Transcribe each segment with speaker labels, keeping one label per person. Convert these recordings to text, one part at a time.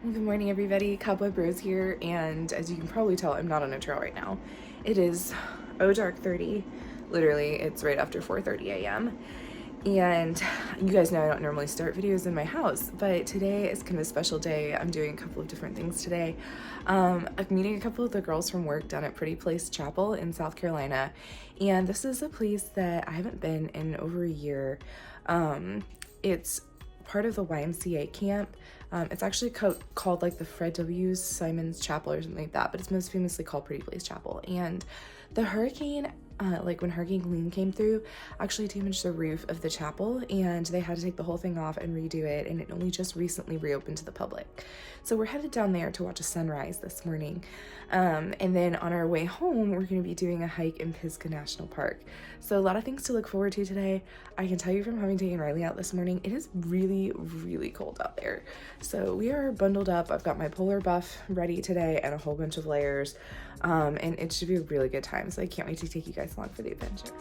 Speaker 1: Well, good morning, everybody. Cowboy Bros here, and as you can probably tell, I'm not on a trail right now. It is dark 30. Literally, it's right after 4:30 a.m. And you guys know I don't normally start videos in my house, but today is kind of a special day. I'm doing a couple of different things today. I'm meeting a couple of the girls from work down at Pretty Place Chapel in South Carolina, and this is a place that I haven't been in over a year. It's part of the YMCA camp. It's actually called like the Fred W. Simons Chapel or something like that, but it's most famously called Pretty Place Chapel. And the hurricane, when Hurricane Helene came through, actually damaged the roof of the chapel, and they had to take the whole thing off and redo it, and it only just recently reopened to the public. So we're headed down there to watch a sunrise this morning. And then on our way home, we're going to be doing a hike in Pisgah National Park. So a lot of things to look forward to today. I can tell you from having taken Riley out this morning, it is really, really cold out there. So we are bundled up. I've got my polar buff ready today and a whole bunch of layers. And it should be a really good time. So I can't wait to take you guys along for the adventure.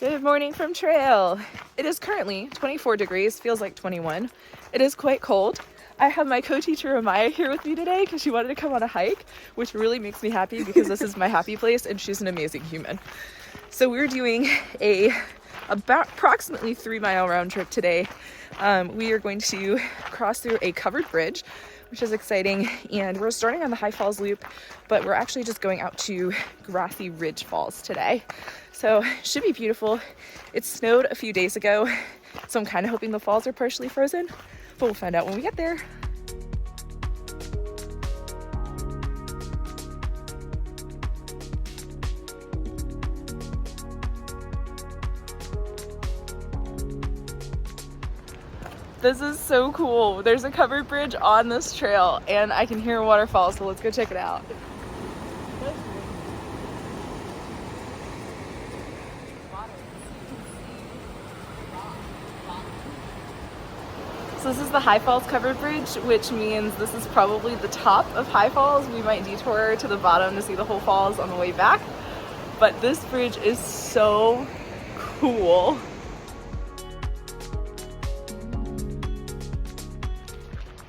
Speaker 1: Good morning from trail. It is currently 24 degrees, feels like 21. It is quite cold. I have my co-teacher Amiyah here with me today because she wanted to come on a hike, which really makes me happy because this is my happy place and she's an amazing human. So we're doing about approximately 3-mile round trip today. We are going to cross through a covered bridge, which is exciting, and we're starting on the High Falls loop, but we're actually just going out to Grassy Ridge Falls today. So it should be beautiful. It snowed a few days ago, so I'm kind of hoping the falls are partially frozen, but we'll find out when we get there. This is so cool. There's a covered bridge on this trail and I can hear a waterfall, so let's go check it out. So this is the High Falls covered bridge, which means this is probably the top of High Falls. We might detour to the bottom to see the whole falls on the way back, but this bridge is so cool.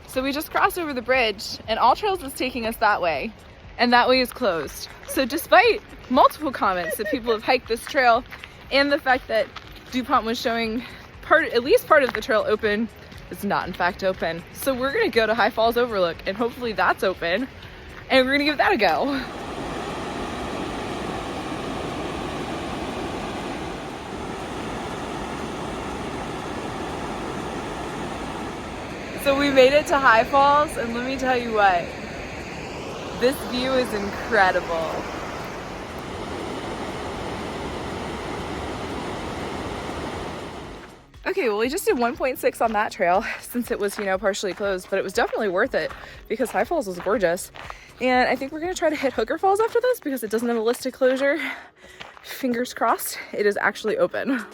Speaker 1: So we just crossed over the bridge and Alltrails is taking us that way, and that way is closed. So despite multiple comments that people have hiked this trail and the fact that DuPont was showing at least part of the trail open, it's not in fact open. So we're gonna go to High Falls Overlook and hopefully that's open, and we're gonna give that a go. So we made it to High Falls, and let me tell you what, this view is incredible. Okay, well we just did 1.6 on that trail since it was, partially closed, but it was definitely worth it because High Falls was gorgeous. And I think we're gonna try to hit Hooker Falls after this because it doesn't have a listed closure. Fingers crossed, it is actually open.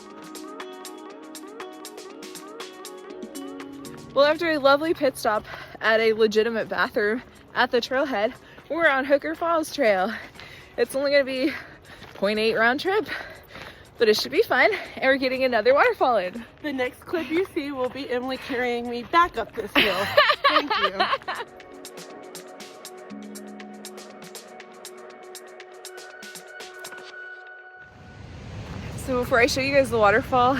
Speaker 1: Well, after a lovely pit stop at a legitimate bathroom at the trailhead, we're on Hooker Falls Trail. It's only gonna be 0.8 round trip, but it should be fun, and we're getting another waterfall in.
Speaker 2: The next clip you see will be Emily carrying me back up this hill. Thank you.
Speaker 1: So before I show you guys the waterfall,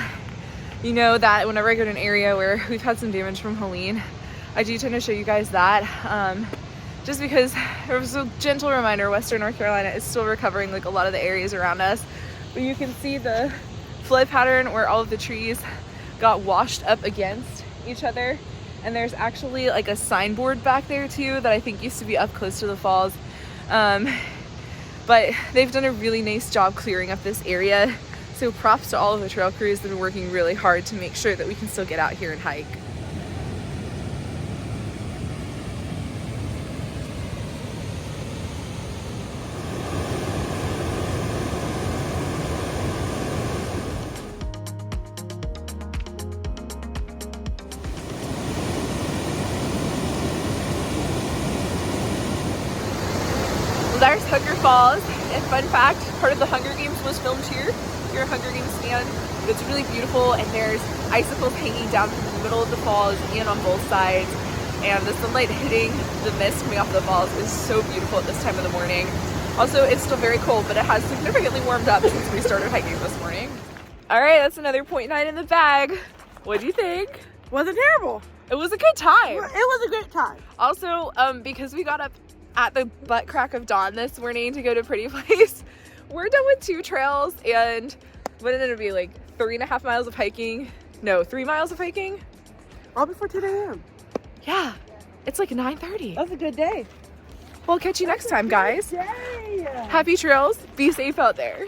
Speaker 1: you know that whenever I go to an area where we've had some damage from Helene, I do tend to show you guys that. Just because it was a gentle reminder, Western North Carolina is still recovering like a lot of the areas around us. But you can see the flood pattern where all of the trees got washed up against each other. And there's actually like a signboard back there too that I think used to be up close to the falls. But they've done a really nice job clearing up this area. So props to all of the trail crews that have been working really hard to make sure that we can still get out here and hike. There's Hunger Falls, and fun fact, part of the Hunger Games was filmed here. If you're a Hunger Games fan, it's really beautiful, and there's icicles hanging down from the middle of the falls and on both sides, and the sunlight hitting the mist coming off the falls is so beautiful at this time of the morning. Also, it's still very cold, but it has significantly warmed up since we started hiking this morning. All right, that's another 0.9 in the bag. What do you think?
Speaker 2: Wasn't terrible.
Speaker 1: It was a good time.
Speaker 2: It was a great time.
Speaker 1: Also, because we got up at the butt crack of dawn this morning to go to Pretty Place, we're done with 2 trails, and what did it be, like 3.5 miles of hiking? No, 3 miles of hiking?
Speaker 2: All before 10 a.m.
Speaker 1: Yeah, it's like 9:30.
Speaker 2: That's a good day.
Speaker 1: We'll catch you next time, guys.
Speaker 2: Yay!
Speaker 1: Happy trails. Be safe out there.